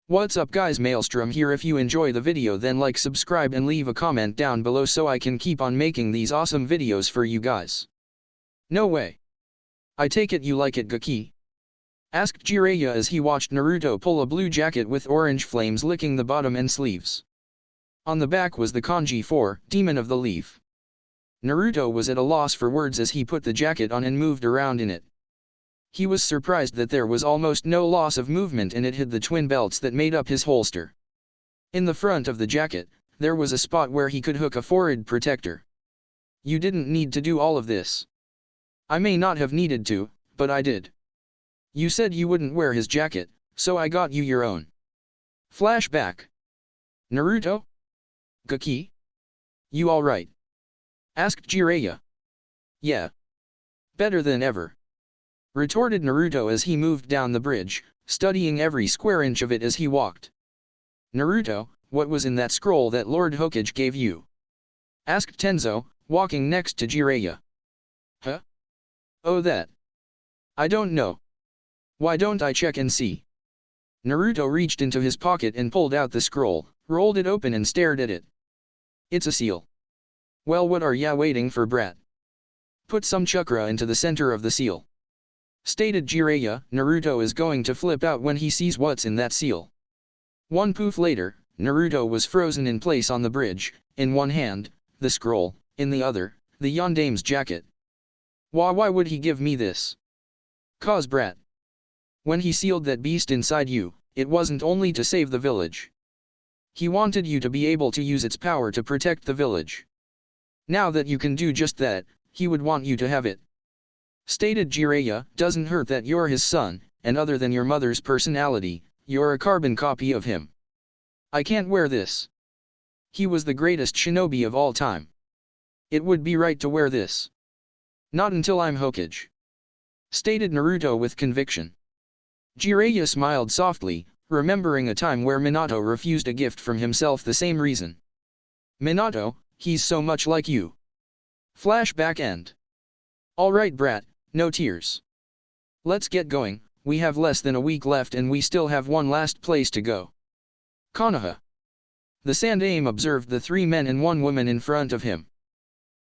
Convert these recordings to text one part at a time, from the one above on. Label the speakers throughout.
Speaker 1: What's up guys, Maelstrom here. If you enjoy the video then like, subscribe and leave a comment down below so I can keep on making these awesome videos for you guys. No way. I take it you like it, Gaki? Asked Jiraiya as he watched Naruto pull a blue jacket with orange flames licking the bottom and sleeves. On the back was the kanji for Demon of the Leaf. Naruto was at a loss for words as he put the jacket on and moved around in it. He was surprised that there was almost no loss of movement and it hid the twin belts that made up his holster. In the front of the jacket, there was a spot where he could hook a forehead protector. You didn't need to do all of this. I may not have needed to, but I did. You said you wouldn't wear his jacket, so I got you your own. Flashback. Naruto? Gaki? You alright? Asked Jiraiya. Yeah. Better than ever. Retorted Naruto as he moved down the bridge, studying every square inch of it as he walked. Naruto, what was in that scroll that Lord Hokage gave you? Asked Tenzo, walking next to Jiraiya. Huh? Oh that. I don't know. Why don't I check and see? Naruto reached into his pocket and pulled out the scroll, rolled it open and stared at it. It's a seal. Well, what are ya waiting for, brat? Put some chakra into the center of the seal. Stated Jiraiya. Naruto is going to flip out when he sees what's in that seal. One poof later, Naruto was frozen in place on the bridge, in one hand, the scroll, in the other, the Yondame's jacket. Why would he give me this? Cause brat. When he sealed that beast inside you, it wasn't only to save the village. He wanted you to be able to use its power to protect the village. Now that you can do just that, he would want you to have it. Stated Jiraiya. Doesn't hurt that you're his son, and other than your mother's personality, you're a carbon copy of him. I can't wear this. He was the greatest shinobi of all time. It would be right to wear this. Not until I'm Hokage. Stated Naruto with conviction. Jiraiya smiled softly, remembering a time where Minato refused a gift from himself the same reason. Minato, he's so much like you. Flashback end. Alright brat, no tears. Let's get going, we have less than a week left and we still have one last place to go. Konoha. The Sandaime observed the three men and one woman in front of him.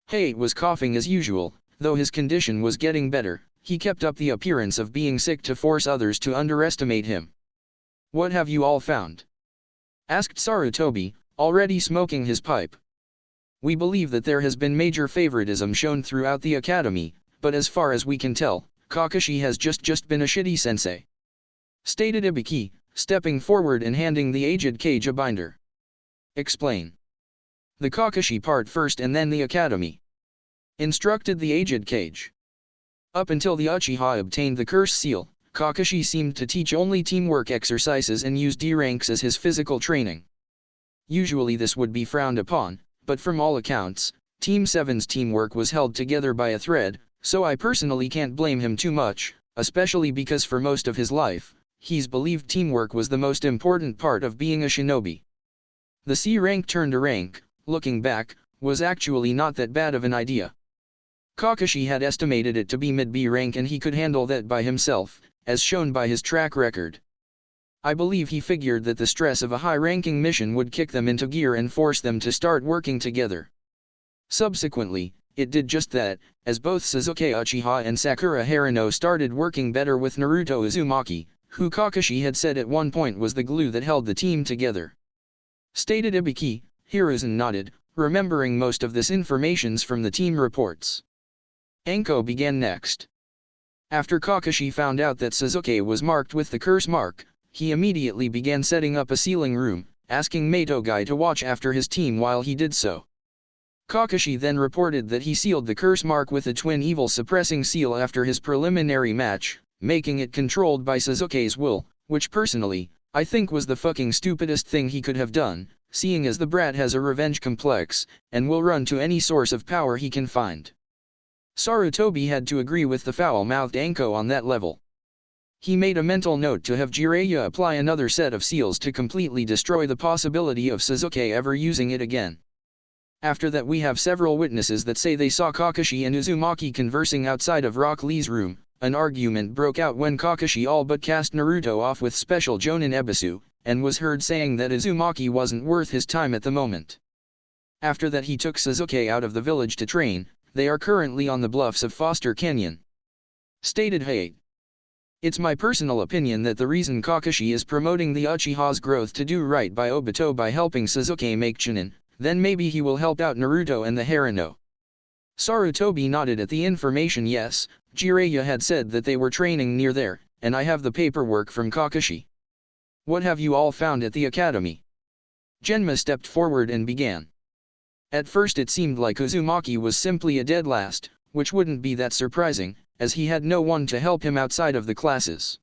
Speaker 1: Hay was coughing as usual, though his condition was getting better, he kept up the appearance of being sick to force others to underestimate him. What have you all found? Asked Sarutobi, already smoking his pipe. We believe that there has been major favoritism shown throughout the academy, but as far as we can tell, Kakashi has just been a shitty sensei. Stated Ibiki, stepping forward and handing the aged Kage a binder. Explain. The Kakashi part first and then the academy. Instructed the aged Kage. Up until the Uchiha obtained the curse seal, Kakashi seemed to teach only teamwork exercises and use D ranks as his physical training. Usually this would be frowned upon, but from all accounts, Team 7's teamwork was held together by a thread, so I personally can't blame him too much, especially because for most of his life, he's believed teamwork was the most important part of being a shinobi. The C rank turned to rank, looking back, was actually not that bad of an idea. Kakashi had estimated it to be mid-B rank and he could handle that by himself, as shown by his track record. I believe he figured that the stress of a high-ranking mission would kick them into gear and force them to start working together. Subsequently, it did just that, as both Sasuke Uchiha and Sakura Haruno started working better with Naruto Uzumaki, who Kakashi had said at one point was the glue that held the team together. Stated Ibiki. Hiruzen nodded, remembering most of this information from the team reports. Anko began next. After Kakashi found out that Sasuke was marked with the curse mark, he immediately began setting up a sealing room, asking Metogai to watch after his team while he did so. Kakashi then reported that he sealed the curse mark with a twin evil suppressing seal after his preliminary match, making it controlled by Sasuke's will, which personally, I think was the fucking stupidest thing he could have done, seeing as the brat has a revenge complex, and will run to any source of power he can find. Sarutobi had to agree with the foul-mouthed Anko on that level. He made a mental note to have Jiraiya apply another set of seals to completely destroy the possibility of Sasuke ever using it again. After that we have several witnesses that say they saw Kakashi and Uzumaki conversing outside of Rock Lee's room, An argument broke out when Kakashi all but cast Naruto off with special Jonin Ebisu, and was heard saying that Uzumaki wasn't worth his time at the moment. After that he took Sasuke out of the village to train. They are currently on the bluffs of Foster Canyon. Stated Hey. It's my personal opinion that the reason Kakashi is promoting the Uchiha's growth to do right by Obito by helping Sasuke make Chunin, then maybe he will help out Naruto and the Harano. Sarutobi nodded at the information. Yes, Jiraiya had said that they were training near there, and I have the paperwork from Kakashi. What have you all found at the academy? Genma stepped forward and began. At first it seemed like Uzumaki was simply a dead last, which wouldn't be that surprising, as he had no one to help him outside of the classes.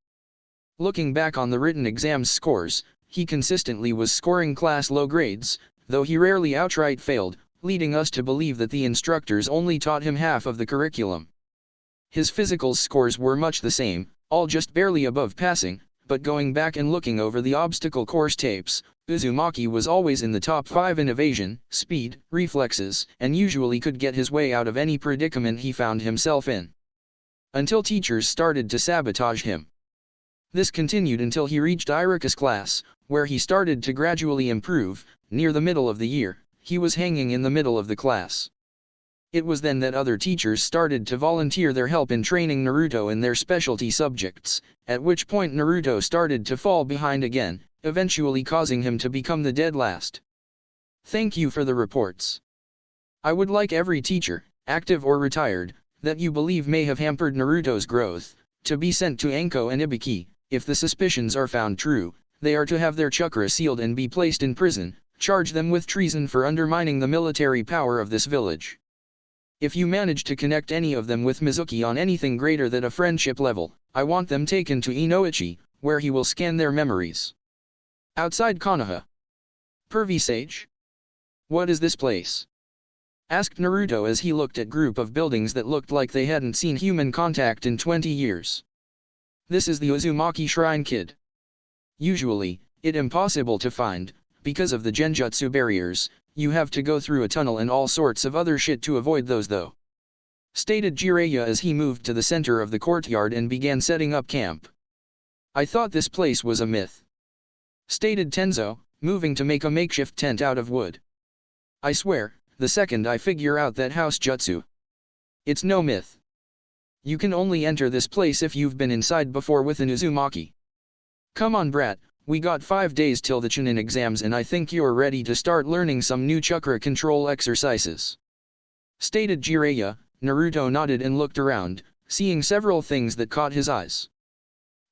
Speaker 1: Looking back on the written exams scores, he consistently was scoring class low grades, though he rarely outright failed, leading us to believe that the instructors only taught him half of the curriculum. His physical scores were much the same, all just barely above passing, but going back and looking over the obstacle course tapes, Uzumaki was always in the top 5 in evasion, speed, reflexes, and usually could get his way out of any predicament he found himself in. Until teachers started to sabotage him. This continued until he reached Iruka's class, where he started to gradually improve. Near the middle of the year, he was hanging in the middle of the class. It was then that other teachers started to volunteer their help in training Naruto in their specialty subjects, at which point Naruto started to fall behind again, eventually causing him to become the dead last. Thank you for the reports. I would like every teacher, active or retired, that you believe may have hampered Naruto's growth, to be sent to Anko and Ibiki. If the suspicions are found true, they are to have their chakra sealed and be placed in prison. Charge them with treason for undermining the military power of this village. If you manage to connect any of them with Mizuki on anything greater than a friendship level, I want them taken to Inoichi, where he will scan their memories. Outside Konoha. Pervy Sage? What is this place? Asked Naruto as he looked at group of buildings that looked like they hadn't seen human contact in 20 years. This is the Uzumaki Shrine, kid. Usually, it's impossible to find, because of the genjutsu barriers. You have to go through a tunnel and all sorts of other shit to avoid those though. Stated Jiraiya as he moved to the center of the courtyard and began setting up camp. I thought this place was a myth. Stated Tenzo, moving to make a makeshift tent out of wood. I swear, the second I figure out that house jutsu. It's no myth. You can only enter this place if you've been inside before with an Uzumaki. Come on brat. We got 5 days till the Chunin exams and I think you're ready to start learning some new chakra control exercises. Stated Jiraiya. Naruto nodded and looked around, seeing several things that caught his eyes.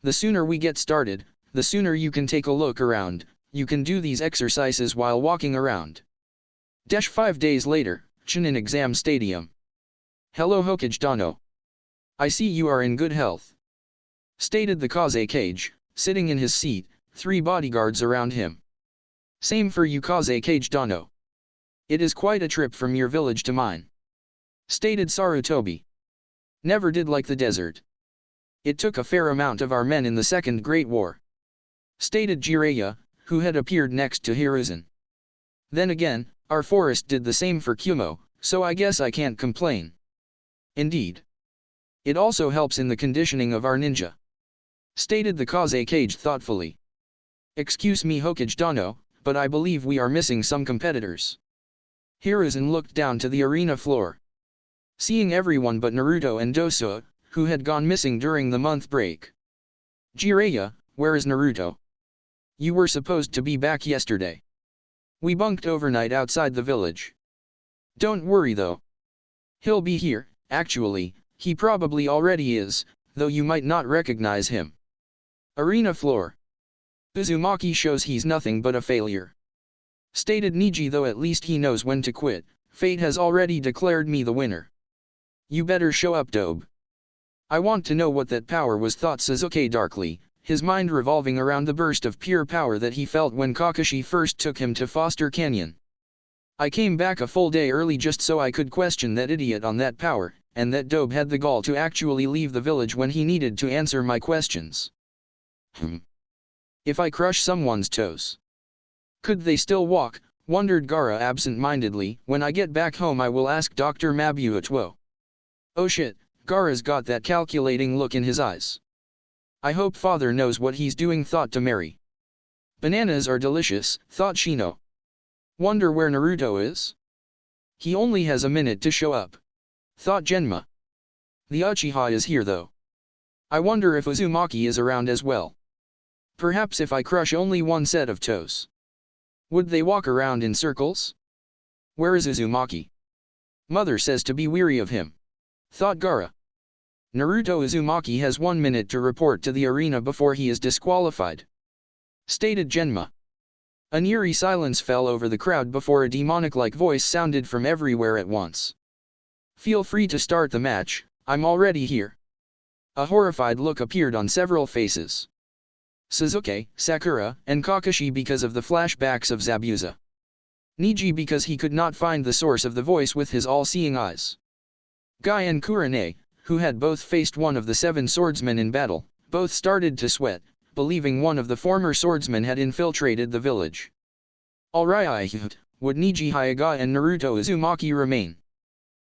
Speaker 1: The sooner we get started, the sooner you can take a look around. You can do these exercises while walking around. 5 days later, Chunin exam stadium. Hello Hokage Dano. I see you are in good health. Stated the Kaze Kage, sitting in his seat. 3 bodyguards around him. Same for you Kaze Kage Dano. It is quite a trip from your village to mine. Stated Sarutobi. Never did like the desert. It took a fair amount of our men in the Second Great War. Stated Jiraiya, who had appeared next to Hiruzen. Then again, our forest did the same for Kumo, so I guess I can't complain. Indeed. It also helps in the conditioning of our ninja. Stated the Kaze Kage thoughtfully. Excuse me Hokage Dano, but I believe we are missing some competitors. Hiruzen looked down to the arena floor. Seeing everyone but Naruto and Dosuo, who had gone missing during the month break. Jiraiya, where is Naruto? You were supposed to be back yesterday. We bunked overnight outside the village. Don't worry though. He'll be here. Actually, he probably already is, though you might not recognize him. Arena floor. Uzumaki shows he's nothing but a failure. Stated Niji, though at least he knows when to quit. Fate has already declared me the winner. You better show up Dobe. I want to know what that power was, thought Sasuke darkly, his mind revolving around the burst of pure power that he felt when Kakashi first took him to Foster Canyon. I came back a full day early just so I could question that idiot on that power, and that Dobe had the gall to actually leave the village when he needed to answer my questions. If I crush someone's toes, could they still walk? Wondered Gaara absent-mindedly. When I get back home I will ask Dr. Mabuatwo. Oh shit, Gaara's got that calculating look in his eyes. I hope father knows what he's doing, thought Temari. Bananas are delicious, thought Shino. Wonder where Naruto is? He only has a minute to show up, thought Genma. The Uchiha is here though. I wonder if Uzumaki is around as well. Perhaps if I crush only one set of toes. Would they walk around in circles? Where is Uzumaki? Mother says to be weary of him, thought Gaara. Naruto Uzumaki has 1 minute to report to the arena before he is disqualified, stated Genma. An eerie silence fell over the crowd before a demonic-like voice sounded from everywhere at once. Feel free to start the match, I'm already here. A horrified look appeared on several faces. Sasuke, Sakura, and Kakashi because of the flashbacks of Zabuza. Neji because he could not find the source of the voice with his all-seeing eyes. Guy and Kurane, who had both faced one of the 7 swordsmen in battle, both started to sweat, believing one of the former swordsmen had infiltrated the village. Alright, would Neji Hyuga and Naruto Uzumaki remain?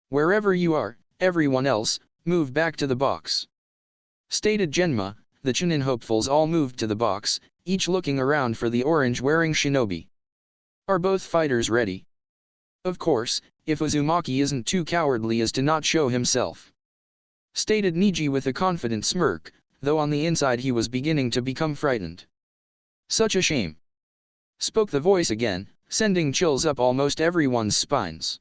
Speaker 1: Wherever you are, everyone else, move back to the box, stated Genma. The Chunin hopefuls all moved to the box, each looking around for the orange-wearing shinobi. Are both fighters ready? Of course, if Uzumaki isn't too cowardly as to not show himself, stated Neji with a confident smirk, though on the inside he was beginning to become frightened. Such a shame, spoke the voice again, sending chills up almost everyone's spines.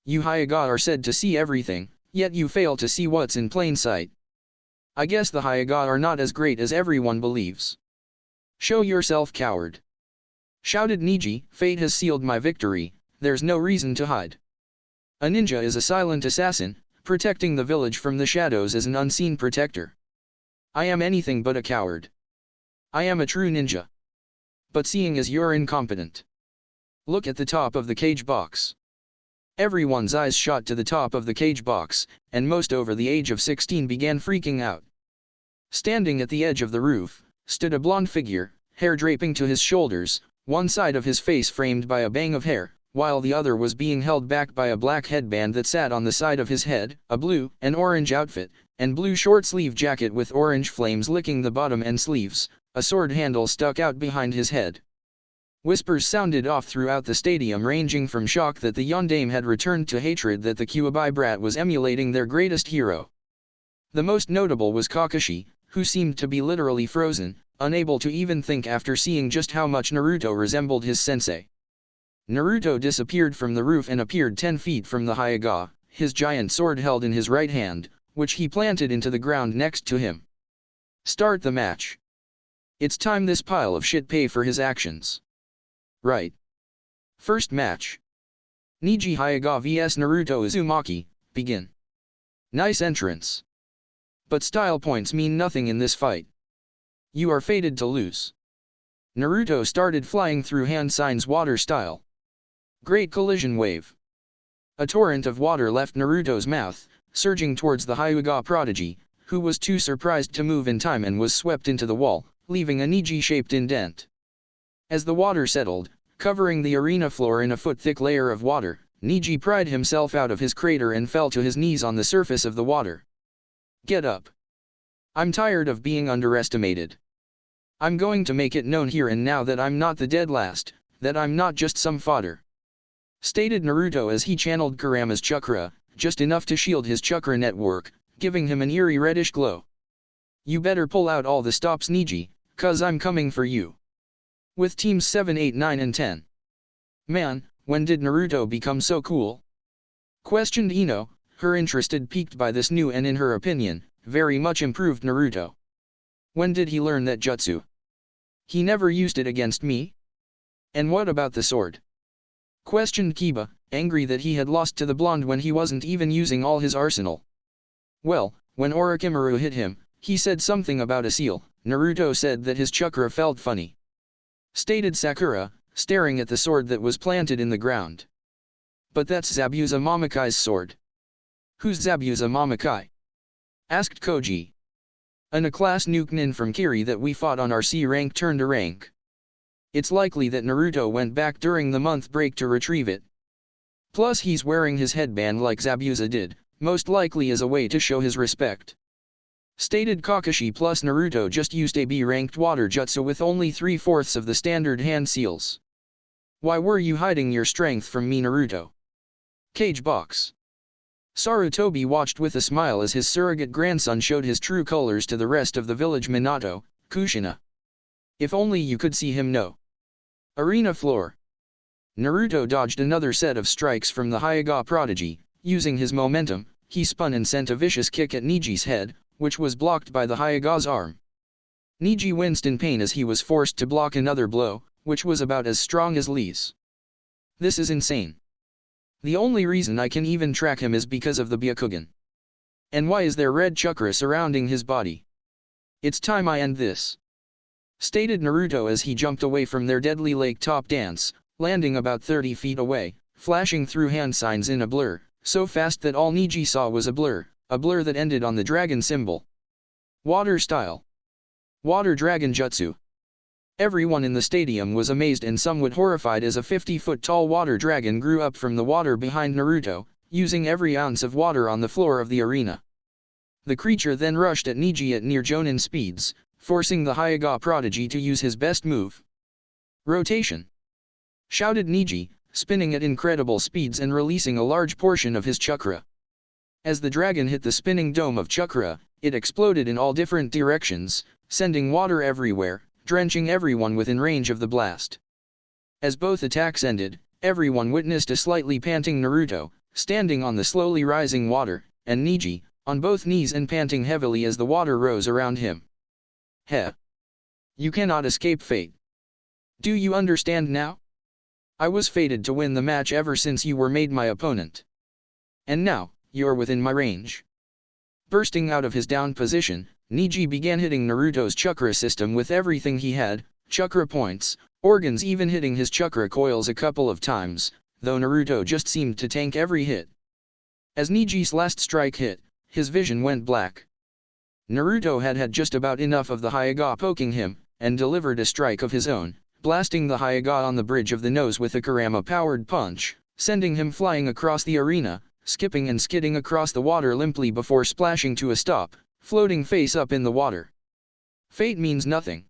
Speaker 1: You Hyuga are said to see everything, yet you fail to see what's in plain sight. I guess the Hyuga are not as great as everyone believes. Show yourself, coward, shouted Neji. Fate has sealed my victory, there's no reason to hide. A ninja is a silent assassin, protecting the village from the shadows as an unseen protector. I am anything but a coward. I am a true ninja. But seeing as you're incompetent, look at the top of the cage box. Everyone's eyes shot to the top of the cage box, and most over the age of 16 began freaking out. Standing at the edge of the roof, stood a blonde figure, hair draping to his shoulders, one side of his face framed by a bang of hair, while the other was being held back by a black headband that sat on the side of his head, a blue and orange outfit, and blue short-sleeve jacket with orange flames licking the bottom and sleeves, a sword handle stuck out behind his head. Whispers sounded off throughout the stadium, ranging from shock that the Yondaime had returned to hatred that the Kyuubi brat was emulating their greatest hero. The most notable was Kakashi, who seemed to be literally frozen, unable to even think after seeing just how much Naruto resembled his sensei. Naruto disappeared from the roof and appeared 10 feet from the Hyuga, his giant sword held in his right hand, which he planted into the ground next to him. Start the match. It's time this pile of shit pay for his actions. Right. First match. Neji Hyuga vs Naruto Uzumaki, begin. Nice entrance. But style points mean nothing in this fight. You are fated to lose. Naruto started flying through hand signs water style. Great collision wave. A torrent of water left Naruto's mouth, surging towards the Hyuga prodigy, who was too surprised to move in time and was swept into the wall, leaving a Neji-shaped indent. As the water settled, covering the arena floor in a foot-thick layer of water, Neji pried himself out of his crater and fell to his knees on the surface of the water. Get up. I'm tired of being underestimated. I'm going to make it known here and now that I'm not the dead last, that I'm not just some fodder, stated Naruto as he channeled Kurama's Chakra, just enough to shield his Chakra network, giving him an eerie reddish glow. You better pull out all the stops, Neji, 'cause I'm coming for you. With teams 7, 8, 9 and 10. Man, when did Naruto become so cool? Questioned Ino, her interest piqued by this new and in her opinion, very much improved Naruto. When did he learn that jutsu? He never used it against me? And what about the sword? Questioned Kiba, angry that he had lost to the blonde when he wasn't even using all his arsenal. Well, when Orochimaru hit him, he said something about a seal. Naruto said that his chakra felt funny, stated Sakura, staring at the sword that was planted in the ground. But that's Zabuza Momoki's sword. Who's Zabuza Momoki? Asked Koji. A class nuke nin from Kiri that we fought on our C rank turned to rank. It's likely that Naruto went back during the month break to retrieve it. Plus he's wearing his headband like Zabuza did, most likely as a way to show his respect. Stated Kakashi plus Naruto just used a B-ranked water jutsu with only 3/4 of the standard hand seals. Why were you hiding your strength from me, Naruto? Cage box. Sarutobi watched with a smile as his surrogate grandson showed his true colors to the rest of the village. Minato, Kushina. If only you could see him. No. Arena floor. Naruto dodged another set of strikes from the Hyuga prodigy. Using his momentum, he spun and sent a vicious kick at Niji's head, which was blocked by the Hyuga's arm. Niji winced in pain as he was forced to block another blow, which was about as strong as Lee's. This is insane. The only reason I can even track him is because of the Byakugan. And why is there red chakra surrounding his body? It's time I end this. Stated Naruto as he jumped away from their deadly lake top dance, landing about 30 feet away, flashing through hand signs in a blur, so fast that all Niji saw was a blur that ended on the dragon symbol. Water style. Water dragon jutsu. Everyone in the stadium was amazed and somewhat horrified as a 50-foot-tall water dragon grew up from the water behind Naruto, using every ounce of water on the floor of the arena. The creature then rushed at Niji at near Jonin speeds, forcing the Hyuga prodigy to use his best move. Rotation. Shouted Niji, spinning at incredible speeds and releasing a large portion of his chakra. As the dragon hit the spinning dome of chakra, it exploded in all different directions, sending water everywhere, drenching everyone within range of the blast. As both attacks ended, everyone witnessed a slightly panting Naruto, standing on the slowly rising water, and Niji, on both knees and panting heavily as the water rose around him. Heh. You cannot escape fate. Do you understand now? I was fated to win the match ever since you were made my opponent. And now, you're within my range. Bursting out of his down position, Niji began hitting Naruto's chakra system with everything he had, chakra points, organs, even hitting his chakra coils a couple of times, though Naruto just seemed to tank every hit. As Niji's last strike hit, his vision went black. Naruto had just about enough of the Hyuga poking him, and delivered a strike of his own, blasting the Hyuga on the bridge of the nose with a Kurama-powered punch, sending him flying across the arena, skipping and skidding across the water limply before splashing to a stop, floating face up in the water. Fate means nothing.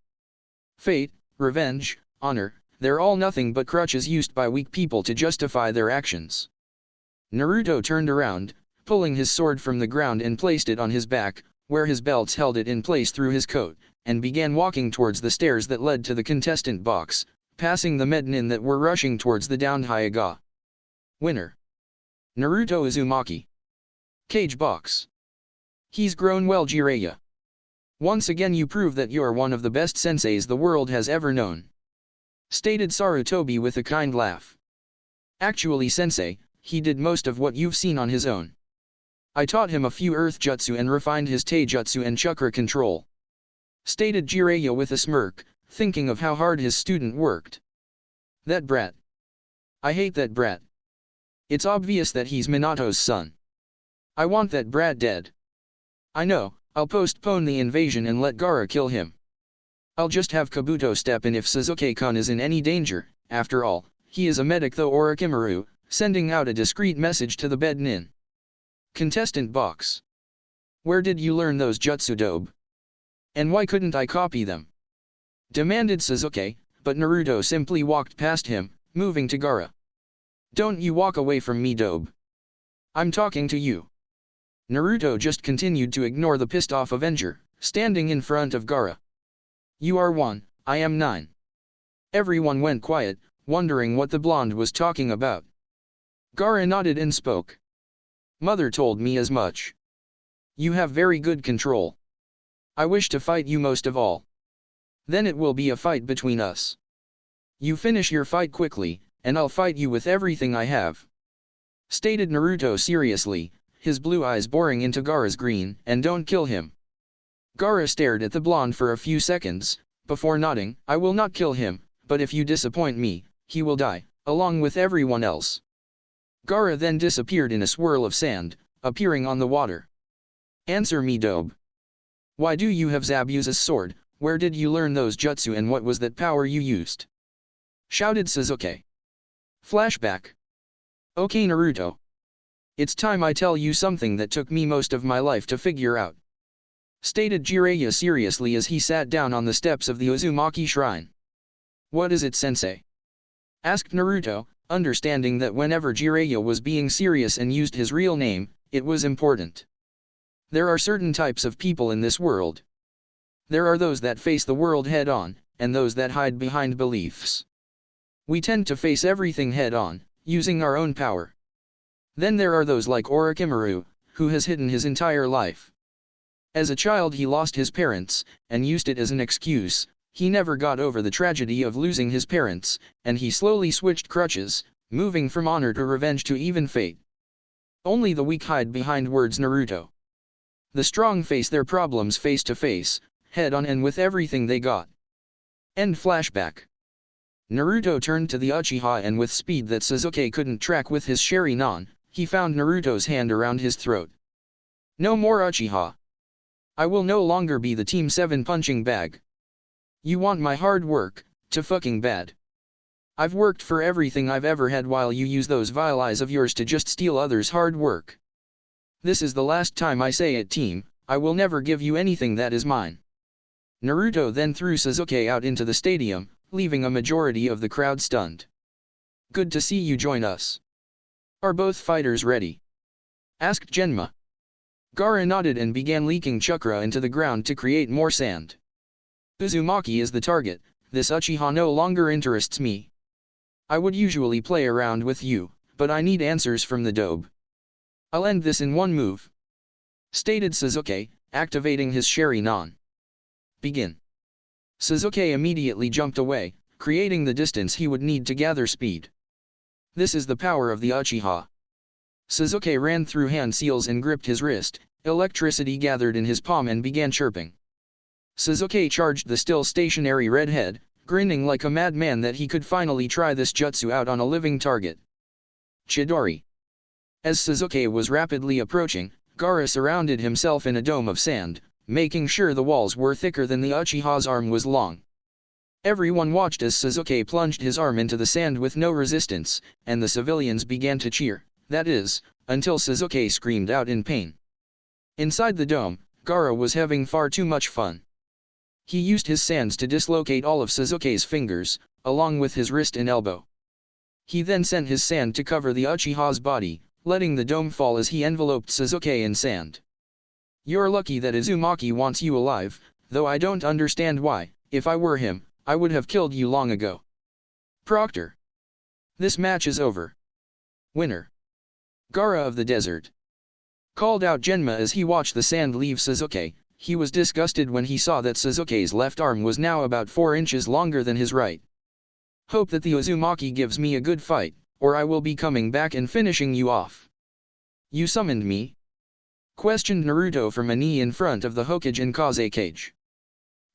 Speaker 1: Fate, revenge, honor, they're all nothing but crutches used by weak people to justify their actions. Naruto turned around, pulling his sword from the ground and placed it on his back, where his belts held it in place through his coat, and began walking towards the stairs that led to the contestant box, passing the Mednin that were rushing towards the downed Hyuga. Winner. Naruto Uzumaki. Cage box. He's grown well, Jiraiya. Once again you prove that you're one of the best senseis the world has ever known. Stated Sarutobi with a kind laugh. Actually, sensei, he did most of what you've seen on his own. I taught him a few earth jutsu and refined his taijutsu and chakra control. Stated Jiraiya with a smirk, thinking of how hard his student worked. That brat. I hate that brat. It's obvious that he's Minato's son. I want that brat dead. I know, I'll postpone the invasion and let Gaara kill him. I'll just have Kabuto step in if Sasuke-kun is in any danger. After all, he is a medic though, Orochimaru, sending out a discreet message to the Bednin. Contestant box. Where did you learn those jutsu, Dobe? And why couldn't I copy them? Demanded Sasuke, but Naruto simply walked past him, moving to Gaara. Don't you walk away from me, Dobe. I'm talking to you. Naruto just continued to ignore the pissed-off Avenger, standing in front of Gaara. You are 1, I am 9. Everyone went quiet, wondering what the blonde was talking about. Gaara nodded and spoke. Mother told me as much. You have very good control. I wish to fight you most of all. Then it will be a fight between us. You finish your fight quickly, and I'll fight you with everything I have. Stated Naruto seriously, his blue eyes boring into Gaara's green, and don't kill him. Gaara stared at the blonde for a few seconds, before nodding, I will not kill him, but if you disappoint me, he will die, along with everyone else. Gaara then disappeared in a swirl of sand, appearing on the water. Answer me, Dobe. Why do you have Zabuza's sword? Where did you learn those jutsu and what was that power you used? Shouted Sasuke. Flashback. Okay, Naruto. It's time I tell you something that took me most of my life to figure out. Stated Jiraiya seriously as he sat down on the steps of the Uzumaki shrine. What is it, sensei? Asked Naruto, understanding that whenever Jiraiya was being serious and used his real name, it was important. There are certain types of people in this world. There are those that face the world head-on, and those that hide behind beliefs. We tend to face everything head-on, using our own power. Then there are those like Orochimaru, who has hidden his entire life. As a child he lost his parents, and used it as an excuse. He never got over the tragedy of losing his parents, and he slowly switched crutches, moving from honor to revenge to even fate. Only the weak hide behind words, Naruto. The strong face their problems face to face, head on, and with everything they got. End flashback. Naruto turned to the Uchiha, and with speed that Sasuke couldn't track with his Sharingan, he found Naruto's hand around his throat. No more Uchiha. I will no longer be the Team 7 punching bag. You want my hard work, too fucking bad. I've worked for everything I've ever had while you use those vile eyes of yours to just steal others' hard work. This is the last time I say it, team, I will never give you anything that is mine. Naruto then threw Sasuke out into the stadium, leaving a majority of the crowd stunned. Good to see you join us. Are both fighters ready? Asked Genma. Gaara nodded and began leaking chakra into the ground to create more sand. Uzumaki is the target, this Uchiha no longer interests me. I would usually play around with you, but I need answers from the dobe. I'll end this in one move. Stated Sasuke, activating his Sharingan. Begin. Sasuke immediately jumped away, creating the distance he would need to gather speed. This is the power of the Uchiha. Sasuke ran through hand seals and gripped his wrist, electricity gathered in his palm and began chirping. Sasuke charged the still stationary redhead, grinning like a madman that he could finally try this jutsu out on a living target. Chidori. As Sasuke was rapidly approaching, Gaara surrounded himself in a dome of sand, making sure the walls were thicker than the Uchiha's arm was long. Everyone watched as Sasuke plunged his arm into the sand with no resistance, and the civilians began to cheer, that is, until Sasuke screamed out in pain. Inside the dome, Gaara was having far too much fun. He used his sands to dislocate all of Sasuke's fingers, along with his wrist and elbow. He then sent his sand to cover the Uchiha's body, letting the dome fall as he enveloped Sasuke in sand. You're lucky that Uzumaki wants you alive, though I don't understand why. If I were him, I would have killed you long ago. Proctor. This match is over. Winner. Gaara of the Desert. Called out Genma as he watched the sand leave Sasuke. He was disgusted when he saw that Sasuke's left arm was now about 4 inches longer than his right. Hope that the Uzumaki gives me a good fight, or I will be coming back and finishing you off. You summoned me? Questioned Naruto from a knee in front of the Hokage and Kaze cage.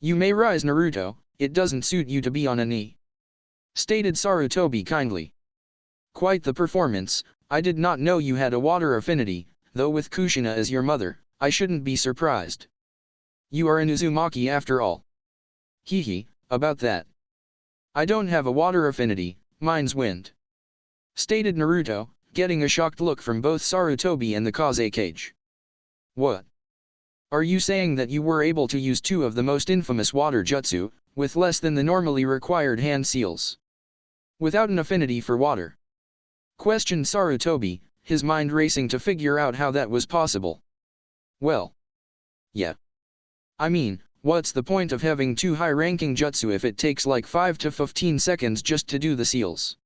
Speaker 1: You may rise, Naruto, it doesn't suit you to be on a knee. Stated Sarutobi kindly. Quite the performance. I did not know you had a water affinity, though with Kushina as your mother, I shouldn't be surprised. You are an Uzumaki after all. Hehe, about that. I don't have a water affinity, mine's wind. Stated Naruto, getting a shocked look from both Sarutobi and the Kaze cage. What? Are you saying that you were able to use 2 of the most infamous water jutsu, with less than the normally required hand seals? Without an affinity for water? Questioned Sarutobi, his mind racing to figure out how that was possible. Well. Yeah. I mean, what's the point of having 2 high-ranking jutsu if it takes like 5 to 15 seconds just to do the seals?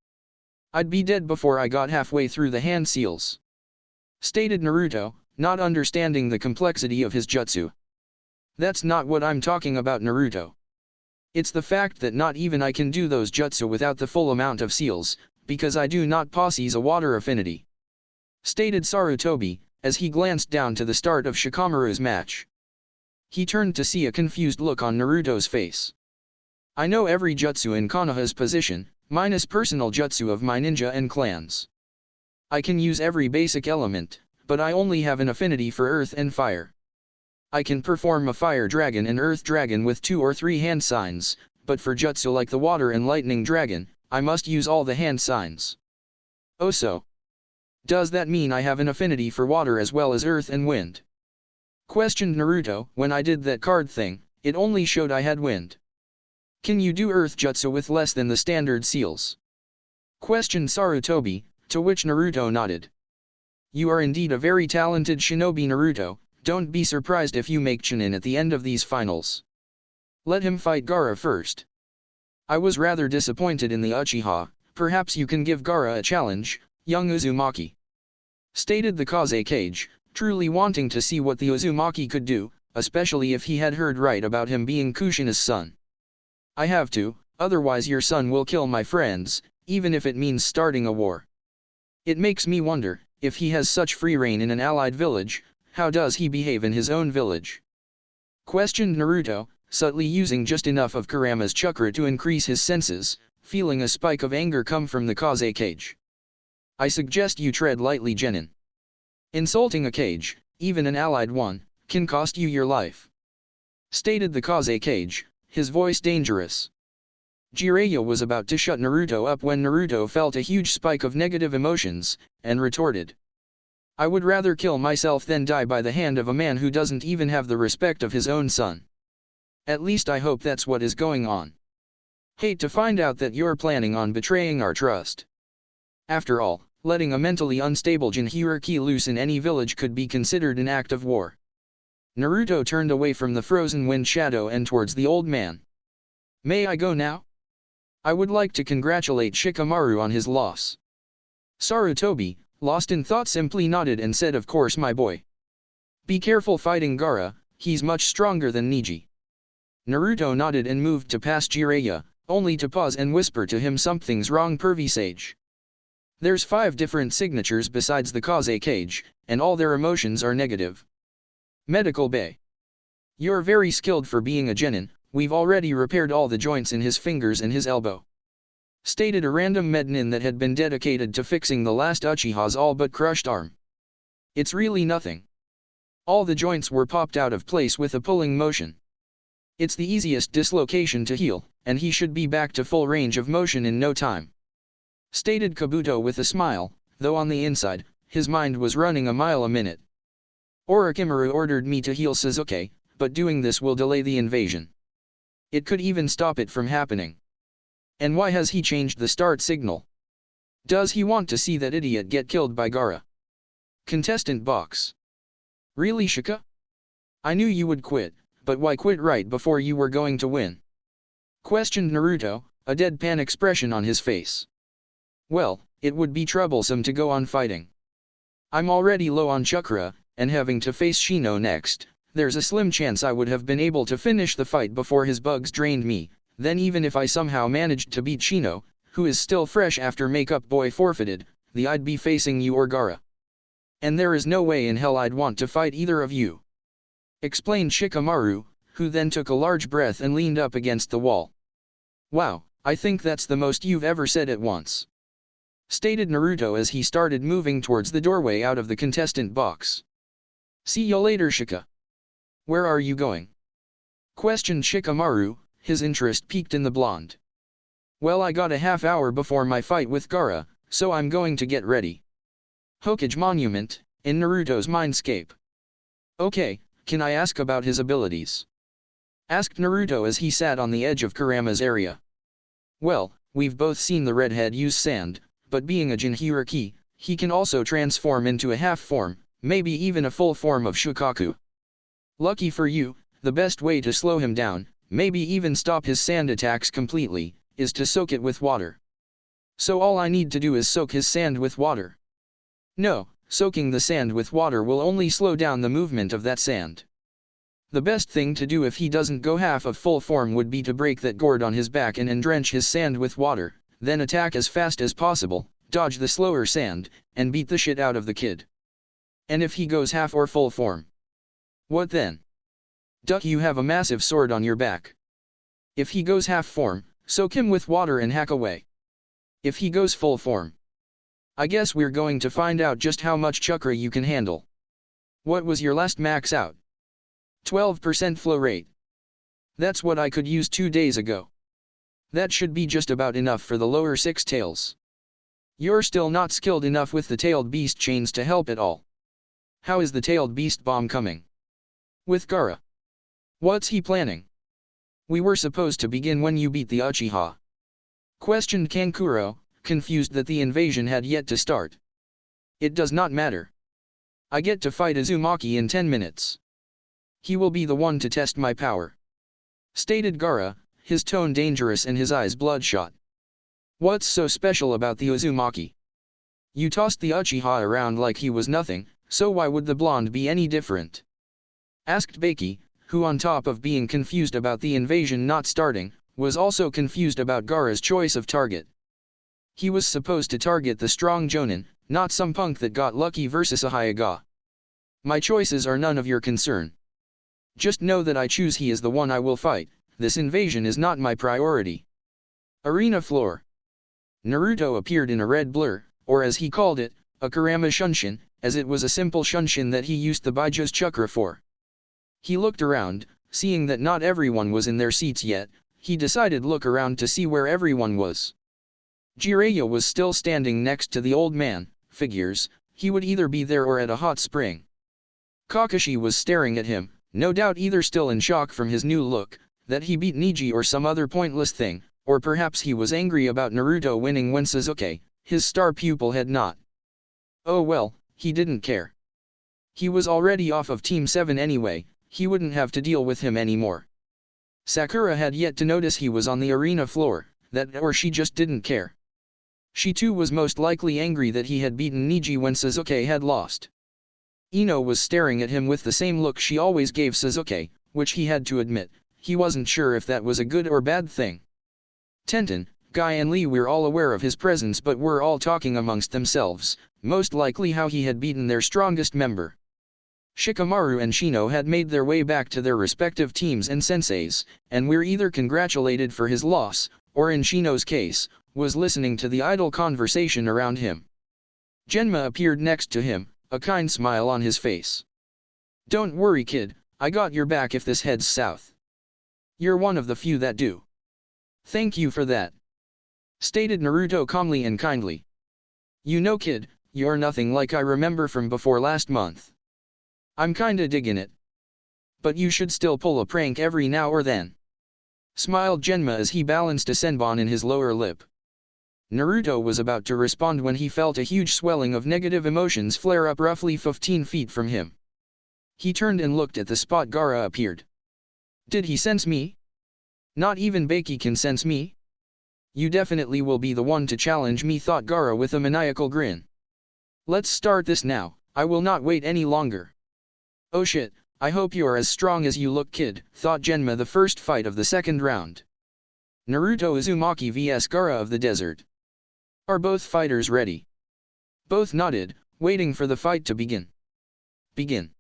Speaker 1: I'd be dead before I got halfway through the hand seals. Stated Naruto, not understanding the complexity of his jutsu. That's not what I'm talking about, Naruto. It's the fact that not even I can do those jutsu without the full amount of seals, because I do not possess a water affinity. Stated Sarutobi, as he glanced down to the start of Shikamaru's match. He turned to see a confused look on Naruto's face. I know every jutsu in Konoha's position, minus personal jutsu of my ninja and clans. I can use every basic element, but I only have an affinity for earth and fire. I can perform a fire dragon and earth dragon with 2 or 3 hand signs, but for jutsu like the water and lightning dragon, I must use all the hand signs. Oh so. Does that mean I have an affinity for water as well as earth and wind? Questioned Naruto. When I did that card thing, it only showed I had wind. Can you do earth jutsu with less than the standard seals? Questioned Sarutobi, to which Naruto nodded. You are indeed a very talented shinobi, Naruto. Don't be surprised if you make Chunin at the end of these finals. Let him fight Gaara first. I was rather disappointed in the Uchiha. Perhaps you can give Gaara a challenge, young Uzumaki. Stated the Kazekage, truly wanting to see what the Uzumaki could do, especially if he had heard right about him being Kushina's son. I have to, otherwise your son will kill my friends, even if it means starting a war. It makes me wonder, if he has such free reign in an allied village, how does he behave in his own village? Questioned Naruto, subtly using just enough of Kurama's chakra to increase his senses, feeling a spike of anger come from the Kazekage. I suggest you tread lightly, Genin. Insulting a cage, even an allied one, can cost you your life. Stated the Kazekage, his voice dangerous. Jiraiya was about to shut Naruto up when Naruto felt a huge spike of negative emotions, and retorted. I would rather kill myself than die by the hand of a man who doesn't even have the respect of his own son. At least I hope that's what is going on. Hate to find out that you're planning on betraying our trust. After all, letting a mentally unstable Jinhuriki loose in any village could be considered an act of war. Naruto turned away from the frozen wind shadow and towards the old man. May I go now? I would like to congratulate Shikamaru on his loss. Sarutobi, lost in thought, simply nodded and said, of course my boy. Be careful fighting Gaara, he's much stronger than Neji. Naruto nodded and moved to pass Jiraiya, only to pause and whisper to him, something's wrong, pervy sage. There's 5 different signatures besides the Kazekage, and all their emotions are negative. Medical Bay. You're very skilled for being a genin, we've already repaired all the joints in his fingers and his elbow. Stated a random mednin that had been dedicated to fixing the last Uchiha's all but crushed arm. It's really nothing. All the joints were popped out of place with a pulling motion. It's the easiest dislocation to heal, and he should be back to full range of motion in no time. Stated Kabuto with a smile, though on the inside, his mind was running a mile a minute. Orochimaru ordered me to heal Sasuke, but doing this will delay the invasion. It could even stop it from happening. And why has he changed the start signal? Does he want to see that idiot get killed by Gaara? Contestant box. Really, Shika? I knew you would quit, but why quit right before you were going to win? Questioned Naruto, a deadpan expression on his face. Well, it would be troublesome to go on fighting. I'm already low on chakra, and having to face Shino next, there's a slim chance I would have been able to finish the fight before his bugs drained me. Then even if I somehow managed to beat Shino, who is still fresh after Makeup Boy forfeited, I'd be facing you or Gaara. And there is no way in hell I'd want to fight either of you. Explained Shikamaru, who then took a large breath and leaned up against the wall. Wow, I think that's the most you've ever said at once. Stated Naruto as he started moving towards the doorway out of the contestant box. See you later, Shika. Where are you going? Questioned Shikamaru, his interest piqued in the blonde. Well, I got a half hour before my fight with Gaara, so I'm going to get ready. Hokage Monument, in Naruto's mindscape. Okay, can I ask about his abilities? Asked Naruto as he sat on the edge of Kurama's area. Well, we've both seen the redhead use sand, but being a Jinhuriki, he can also transform into a half form, maybe even a full form of Shukaku. Lucky for you, the best way to slow him down, maybe even stop his sand attacks completely, is to soak it with water. So all I need to do is soak his sand with water. No, soaking the sand with water will only slow down the movement of that sand. The best thing to do if he doesn't go half of full form would be to break that gourd on his back and drench his sand with water, then attack as fast as possible, dodge the slower sand, and beat the shit out of the kid. And if he goes half or full form? What then? Duck, you have a massive sword on your back. If he goes half form, soak him with water and hack away. If he goes full form, I guess we're going to find out just how much chakra you can handle. What was your last max out? 12% flow rate. That's what I could use 2 days ago. That should be just about enough for the lower 6 tails. You're still not skilled enough with the tailed beast chains to help at all. How is the tailed beast bomb coming? With Gaara. What's he planning? We were supposed to begin when you beat the Uchiha. Questioned Kankuro, confused that the invasion had yet to start. It does not matter. I get to fight Uzumaki in 10 minutes. He will be the one to test my power. Stated Gaara, his tone dangerous and his eyes bloodshot. What's so special about the Uzumaki? You tossed the Uchiha around like he was nothing, so why would the blonde be any different? Asked Baki, who on top of being confused about the invasion not starting, was also confused about Gaara's choice of target. He was supposed to target the strong Jonin, not some punk that got lucky versus a Hyuga. My choices are none of your concern. Just know that I choose he is the one I will fight, this invasion is not my priority. Arena floor. Naruto appeared in a red blur, or as he called it, a Kurama Shunshin, as it was a simple Shunshin that he used the Baiju's Chakra for. He looked around, seeing that not everyone was in their seats yet, he decided look around to see where everyone was. Jiraiya was still standing next to the old man, figures, he would either be there or at a hot spring. Kakashi was staring at him, no doubt either still in shock from his new look, that he beat Neji or some other pointless thing, or perhaps he was angry about Naruto winning when Sasuke, his star pupil, had not. Oh well, he didn't care. He was already off of Team 7 anyway, he wouldn't have to deal with him anymore. Sakura had yet to notice he was on the arena floor, that or she just didn't care. She too was most likely angry that he had beaten Neji when Sasuke had lost. Ino was staring at him with the same look she always gave Sasuke, which he had to admit, he wasn't sure if that was a good or bad thing. Tenten, Guy and Lee were all aware of his presence but were all talking amongst themselves, most likely how he had beaten their strongest member. Shikamaru and Shino had made their way back to their respective teams and senseis, and were either congratulated for his loss, or in Shino's case, was listening to the idle conversation around him. Genma appeared next to him, a kind smile on his face. Don't worry kid, I got your back if this heads south. You're one of the few that do. Thank you for that. Stated Naruto calmly and kindly. You know kid, you're nothing like I remember from before last month. I'm kinda digging it. But you should still pull a prank every now or then. Smiled Genma as he balanced a senbon in his lower lip. Naruto was about to respond when he felt a huge swelling of negative emotions flare up roughly 15 feet from him. He turned and looked at the spot Gaara appeared. Did he sense me? Not even Baki can sense me? You definitely will be the one to challenge me, thought Gaara with a maniacal grin. Let's start this now, I will not wait any longer. Oh shit, I hope you are as strong as you look kid, thought Genma. The first fight of the second round. Naruto Uzumaki vs Gaara of the Desert. Are both fighters ready? Both nodded, waiting for the fight to begin. Begin.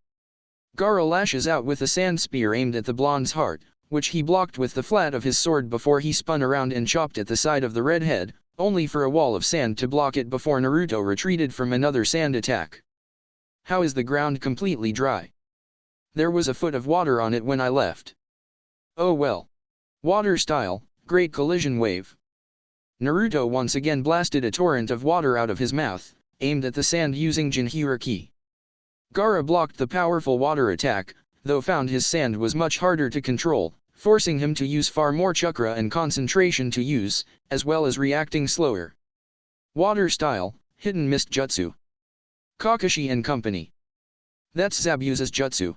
Speaker 1: Gaara lashes out with a sand spear aimed at the blonde's heart, which he blocked with the flat of his sword before he spun around and chopped at the side of the redhead, only for a wall of sand to block it before Naruto retreated from another sand attack. How is the ground completely dry? There was a foot of water on it when I left. Oh well. Water style, great collision wave. Naruto once again blasted a torrent of water out of his mouth, aimed at the sand using Jinhyuriki. Gaara blocked the powerful water attack, though found his sand was much harder to control, forcing him to use far more chakra and concentration to use, as well as reacting slower. Water style, hidden mist jutsu. Kakashi and company. That's Zabuza's jutsu.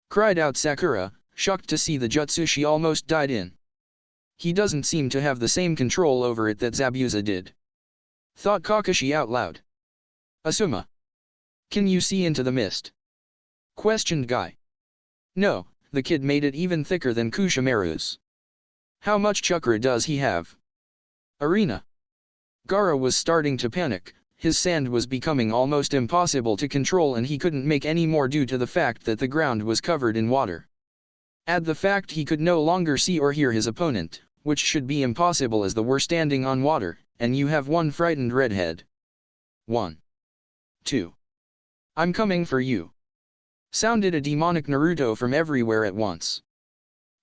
Speaker 1: Cried out Sakura, shocked to see the jutsu she almost died in. He doesn't seem to have the same control over it that Zabuza did. Thought Kakashi out loud. Asuma. Can you see into the mist? Questioned Guy. No, the kid made it even thicker than Kushimaru's. How much chakra does he have? Arena. Gaara was starting to panic, his sand was becoming almost impossible to control and he couldn't make any more due to the fact that the ground was covered in water. Add the fact he could no longer see or hear his opponent, which should be impossible as they were standing on water, and you have one frightened redhead. 1. 2. I'm coming for you. Sounded a demonic Naruto from everywhere at once.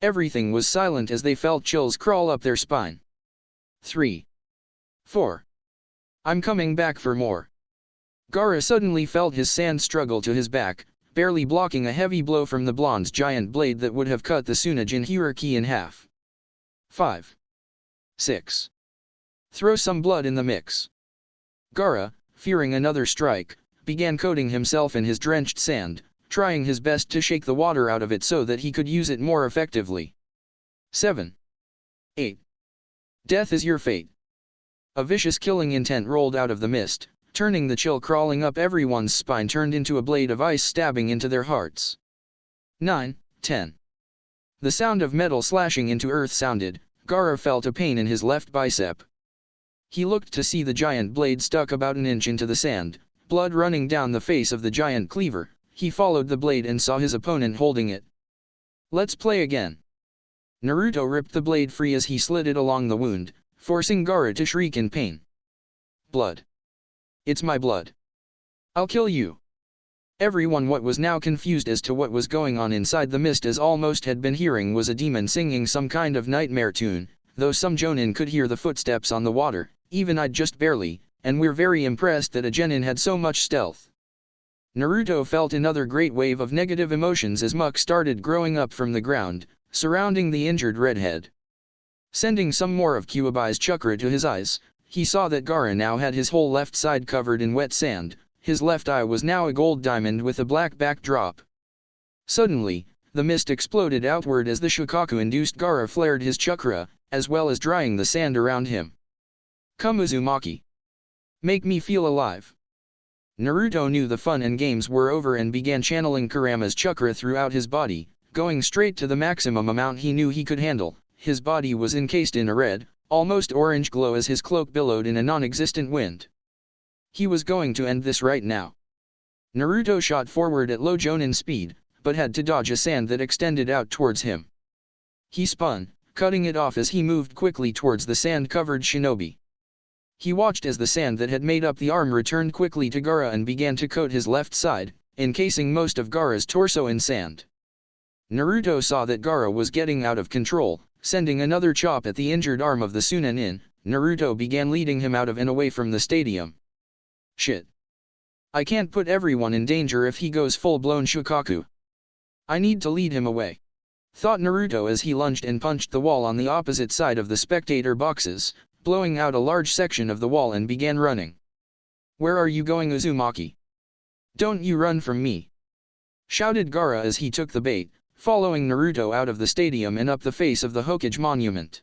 Speaker 1: Everything was silent as they felt chills crawl up their spine. 3. 4. I'm coming back for more. Gaara suddenly felt his sand struggle to his back, barely blocking a heavy blow from the blonde's giant blade that would have cut the Tsunade hierarchy in half. 5. 6. Throw some blood in the mix. Gaara, fearing another strike, began coating himself in his drenched sand, trying his best to shake the water out of it so that he could use it more effectively. 7. 8. Death is your fate. A vicious killing intent rolled out of the mist, turning the chill crawling up everyone's spine turned into a blade of ice stabbing into their hearts. 9. 10. The sound of metal slashing into earth sounded. Gaara felt a pain in his left bicep. He looked to see the giant blade stuck about an inch into the sand, blood running down the face of the giant cleaver. He followed the blade and saw his opponent holding it. Let's play again. Naruto ripped the blade free as he slid it along the wound, forcing Gaara to shriek in pain. Blood. It's my blood. I'll kill you. Everyone was now confused as to what was going on inside the mist, as all most had been hearing was a demon singing some kind of nightmare tune, though some Jonin could hear the footsteps on the water, even I'd just barely, and we're very impressed that a genin had so much stealth. Naruto felt another great wave of negative emotions as muck started growing up from the ground, surrounding the injured redhead. Sending some more of Kyuubi's chakra to his eyes, he saw that Gaara now had his whole left side covered in wet sand. His left eye was now a gold diamond with a black backdrop. Suddenly, the mist exploded outward as the Shukaku-induced Gaara flared his chakra, as well as drying the sand around him. Come Uzumaki. Make me feel alive. Naruto knew the fun and games were over and began channeling Kurama's chakra throughout his body, going straight to the maximum amount he knew he could handle. His body was encased in a red, almost orange glow as his cloak billowed in a non-existent wind. He was going to end this right now. Naruto shot forward at low Jonin speed, but had to dodge a sand that extended out towards him. He spun, cutting it off as he moved quickly towards the sand-covered shinobi. He watched as the sand that had made up the arm returned quickly to Gaara and began to coat his left side, encasing most of Gaara's torso in sand. Naruto saw that Gaara was getting out of control, sending another chop at the injured arm of the Chunin. Naruto began leading him out of and away from the stadium. Shit. I can't put everyone in danger if he goes full-blown Shukaku. I need to lead him away, thought Naruto as he lunged and punched the wall on the opposite side of the spectator boxes, blowing out a large section of the wall and began running. Where are you going, Uzumaki? Don't you run from me! Shouted Gaara as he took the bait, following Naruto out of the stadium and up the face of the Hokage monument.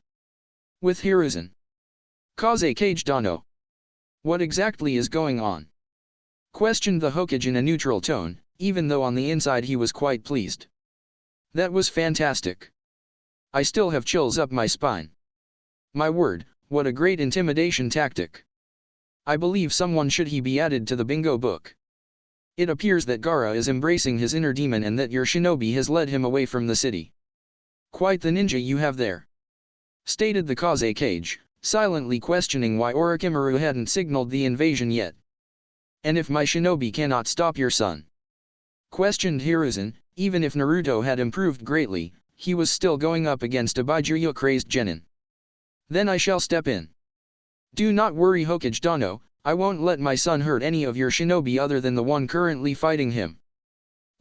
Speaker 1: With Hiruzen. Kaze Kage Dano. What exactly is going on? Questioned the Hokage in a neutral tone, even though on the inside he was quite pleased. That was fantastic. I still have chills up my spine. My word, what a great intimidation tactic. I believe someone should be added to the bingo book. It appears that Gaara is embracing his inner demon and that your shinobi has led him away from the city. Quite the ninja you have there. Stated the Kaze Kage, silently questioning why Orochimaru hadn't signaled the invasion yet. And if my shinobi cannot stop your son? Questioned Hiruzen. Even if Naruto had improved greatly, he was still going up against a Baijuyo-crazed genin. Then I shall step in. Do not worry Hokage Dano, I won't let my son hurt any of your shinobi other than the one currently fighting him.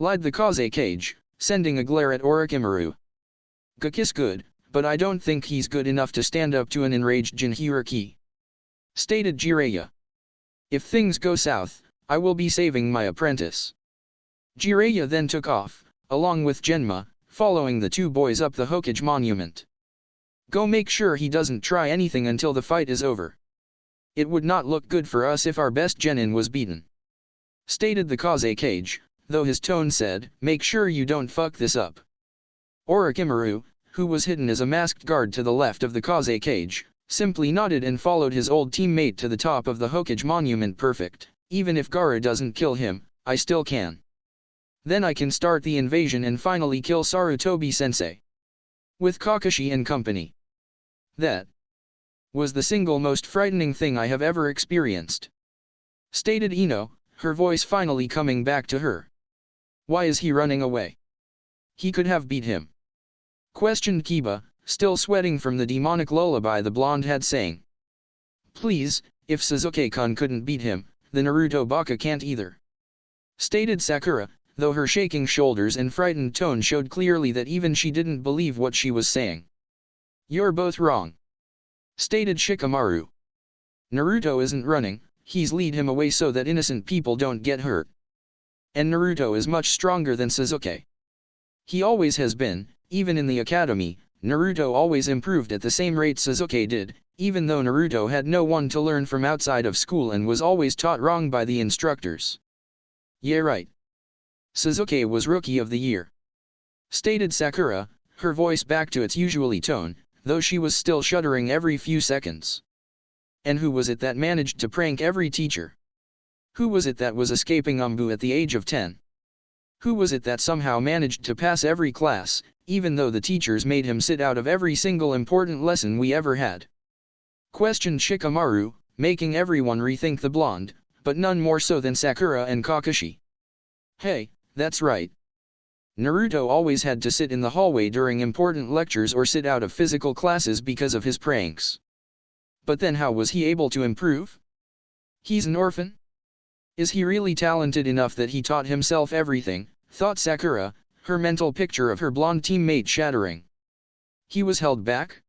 Speaker 1: Lied the Kaze Kage, sending a glare at Orochimaru. Gakis good, but I don't think he's good enough to stand up to an enraged Jinhiriki. Stated Jiraiya. If things go south, I will be saving my apprentice. Jiraiya then took off, along with Genma, following the two boys up the Hokage monument. Go make sure he doesn't try anything until the fight is over. It would not look good for us if our best genin was beaten. Stated the Kaze Kage, though his tone said, make sure you don't fuck this up. Orochimaru, who was hidden as a masked guard to the left of the Kaze Kage, simply nodded and followed his old teammate to the top of the Hokage monument. Perfect, even if Gaara doesn't kill him, I still can. Then I can start the invasion and finally kill Sarutobi-sensei. With Kakashi and company. That was the single most frightening thing I have ever experienced. Stated Ino, her voice finally coming back to her. Why is he running away? He could have beat him. Questioned Kiba, still sweating from the demonic lullaby the blonde had sang. Please, if Sasuke-kun couldn't beat him, the Naruto Baka can't either. Stated Sakura, though her shaking shoulders and frightened tone showed clearly that even she didn't believe what she was saying. You're both wrong. Stated Shikamaru. Naruto isn't running, he's lead him away so that innocent people don't get hurt. And Naruto is much stronger than Sasuke. He always has been, even in the academy, Naruto always improved at the same rate Sasuke did, even though Naruto had no one to learn from outside of school and was always taught wrong by the instructors. Yeah right. Sasuke was Rookie of the Year. Stated Sakura, her voice back to its usually tone, though she was still shuddering every few seconds. And who was it that managed to prank every teacher? Who was it that was escaping Umbu at the age of 10? Who was it that somehow managed to pass every class, even though the teachers made him sit out of every single important lesson we ever had? Questioned Shikamaru, making everyone rethink the blonde, but none more so than Sakura and Kakashi. Hey, that's right. Naruto always had to sit in the hallway during important lectures or sit out of physical classes because of his pranks. But then how was he able to improve? He's an orphan? Is he really talented enough that he taught himself everything, thought Sakura, her mental picture of her blonde teammate shattering. He was held back?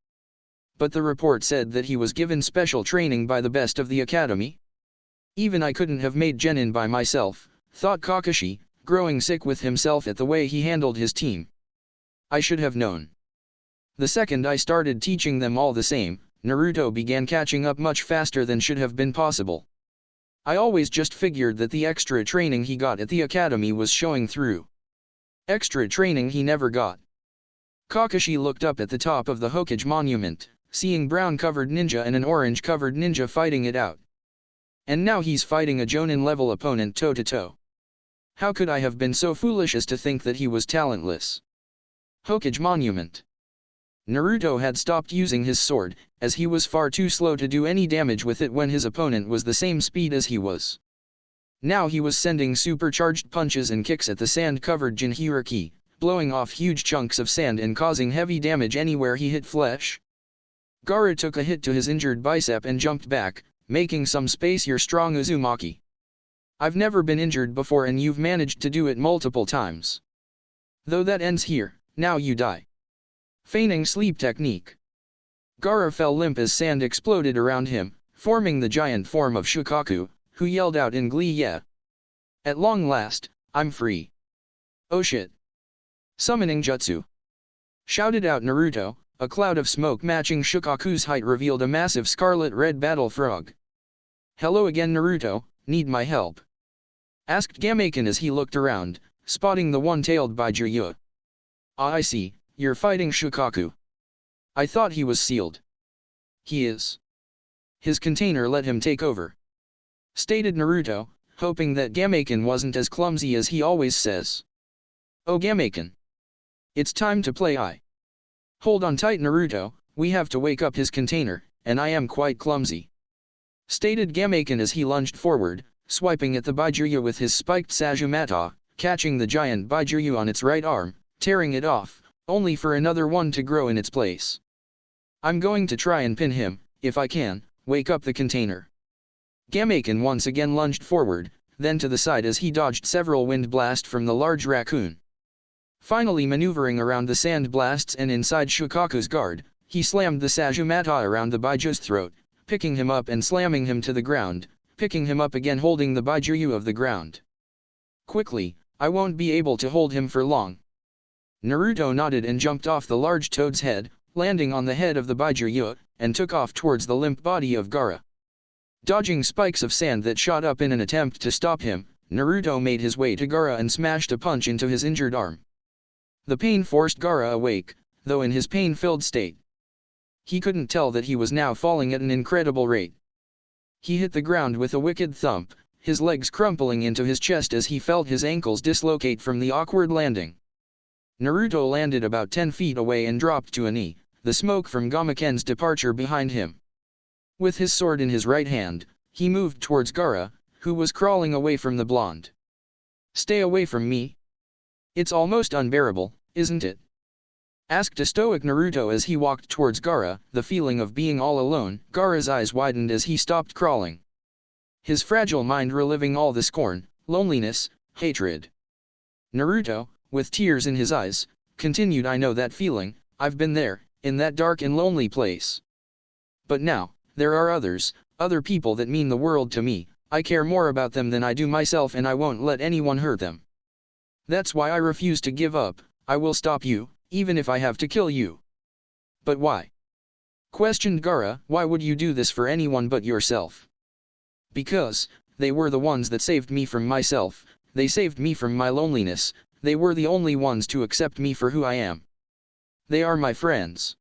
Speaker 1: But the report said that he was given special training by the best of the academy. Even I couldn't have made genin by myself, thought Kakashi, growing sick with himself at the way he handled his team. I should have known. The second I started teaching them all the same, Naruto began catching up much faster than should have been possible. I always just figured that the extra training he got at the academy was showing through. Extra training he never got. Kakashi looked up at the top of the Hokage monument, seeing brown-covered ninja and an orange-covered ninja fighting it out. And now he's fighting a Jonin-level opponent toe-to-toe. How could I have been so foolish as to think that he was talentless? Hokage monument. Naruto had stopped using his sword, as he was far too slow to do any damage with it when his opponent was the same speed as he was. Now he was sending supercharged punches and kicks at the sand-covered Jinchuriki, blowing off huge chunks of sand and causing heavy damage anywhere he hit flesh. Gaara took a hit to his injured bicep and jumped back, making some space. You're strong, Uzumaki. I've never been injured before and you've managed to do it multiple times. Though that ends here, now you die. Feigning sleep technique. Gaara fell limp as sand exploded around him, forming the giant form of Shukaku, who yelled out in glee, yeah. At long last, I'm free. Oh shit. Summoning jutsu. Shouted out Naruto. A cloud of smoke matching Shukaku's height revealed a massive scarlet-red battle frog. Hello again Naruto, need my help? Asked Gameiken as he looked around, spotting the one-tailed Baijuya. Ah, I see, you're fighting Shukaku. I thought he was sealed. He is. His container let him take over. Stated Naruto, hoping that Gameiken wasn't as clumsy as he always says. Oh Gameiken. It's time to play. Hold on tight Naruto, we have to wake up his container, and I am quite clumsy. Stated Gameiken as he lunged forward, swiping at the Baijuya with his spiked Sajumata, catching the giant Baijuya on its right arm, tearing it off, only for another one to grow in its place. I'm going to try and pin him, if I can, wake up the container. Gameiken once again lunged forward, then to the side as he dodged several wind blasts from the large raccoon. Finally maneuvering around the sand blasts and inside Shukaku's guard, he slammed the Sajumata around the Baiju's throat, picking him up and slamming him to the ground, picking him up again holding the Baijuyu of the ground. Quickly, I won't be able to hold him for long. Naruto nodded and jumped off the large toad's head, landing on the head of the Baijuyu, and took off towards the limp body of Gaara. Dodging spikes of sand that shot up in an attempt to stop him, Naruto made his way to Gaara and smashed a punch into his injured arm. The pain forced Gaara awake, though in his pain-filled state. He couldn't tell that he was now falling at an incredible rate. He hit the ground with a wicked thump, his legs crumpling into his chest as he felt his ankles dislocate from the awkward landing. Naruto landed about 10 feet away and dropped to a knee, the smoke from Gameiken's departure behind him. With his sword in his right hand, he moved towards Gaara, who was crawling away from the blonde. Stay away from me. It's almost unbearable, isn't it? asked a stoic Naruto as he walked towards Gaara. The feeling of being all alone. Gaara's eyes widened as he stopped crawling, his fragile mind reliving all the scorn, loneliness, hatred. Naruto, with tears in his eyes, continued, I know that feeling, I've been there, in that dark and lonely place. But now, there are others, other people that mean the world to me. I care more about them than I do myself, and I won't let anyone hurt them. That's why I refuse to give up. I will stop you, even if I have to kill you. But why? Questioned Gaara. Why would you do this for anyone but yourself? Because, they were the ones that saved me from myself, they saved me from my loneliness, they were the only ones to accept me for who I am. They are my friends,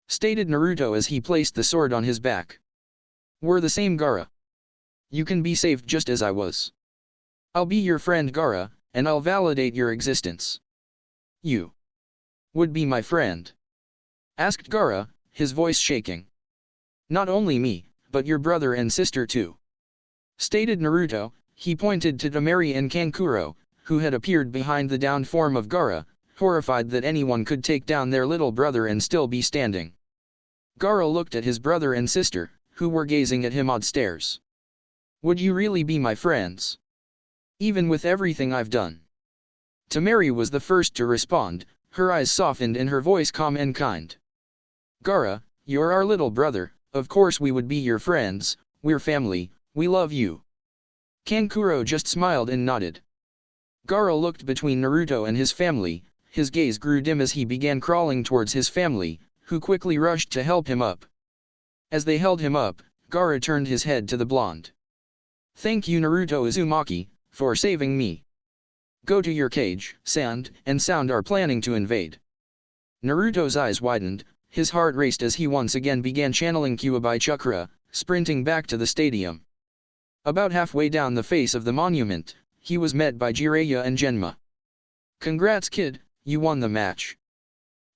Speaker 1: stated Naruto as he placed the sword on his back. We're the same, Gaara. You can be saved just as I was. I'll be your friend, Gaara, and I'll validate your existence. You would be my friend? Asked Gaara, his voice shaking. Not only me, but your brother and sister too, stated Naruto. He pointed to Temari and Kankuro, who had appeared behind the downed form of Gaara, horrified that anyone could take down their little brother and still be standing. Gaara looked at his brother and sister, who were gazing at him odd stares. Would you really be my friends? Even with everything I've done? Temari was the first to respond, her eyes softened and her voice calm and kind. Gaara, you're our little brother, of course we would be your friends, we're family, we love you. Kankuro just smiled and nodded. Gaara looked between Naruto and his family, his gaze grew dim as he began crawling towards his family, who quickly rushed to help him up. As they held him up, Gaara turned his head to the blonde. Thank you Naruto Uzumaki, for saving me. Go to your cage, Sand and Sound are planning to invade. Naruto's eyes widened, his heart raced as he once again began channeling Kyuubi Chakra, sprinting back to the stadium. About halfway down the face of the monument, he was met by Jiraiya and Genma. Congrats kid, you won the match,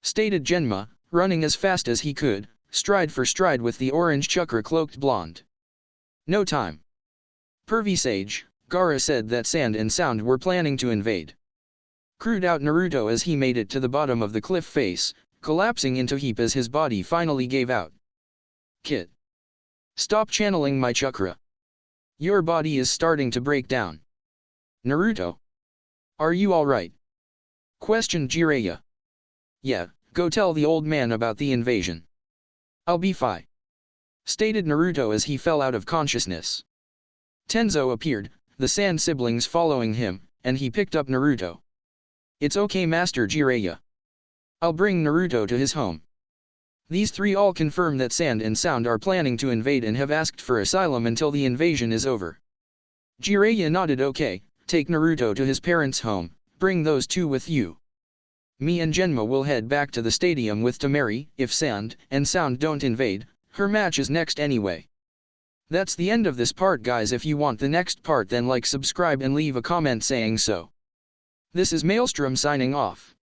Speaker 1: stated Genma, running as fast as he could, stride for stride with the orange chakra-cloaked blonde. No time. Pervy Sage, Gaara said that Sand and Sound were planning to invade. Crewed out Naruto as he made it to the bottom of the cliff face, collapsing into a heap as his body finally gave out. Kid, stop channeling my chakra. Your body is starting to break down. Naruto, are you alright? Questioned Jiraiya. Yeah, go tell the old man about the invasion. I'll be fine, stated Naruto as he fell out of consciousness. Tenzo appeared, the Sand siblings following him, and he picked up Naruto. It's okay Master Jiraiya. I'll bring Naruto to his home. These three all confirm that Sand and Sound are planning to invade and have asked for asylum until the invasion is over. Jiraiya nodded. Okay, take Naruto to his parents' home, bring those two with you. Me and Genma will head back to the stadium with Temari. If Sand and Sound don't invade, her match is next anyway. That's the end of this part guys. If you want the next part then like, subscribe and leave a comment saying so. This is Maelstrom signing off.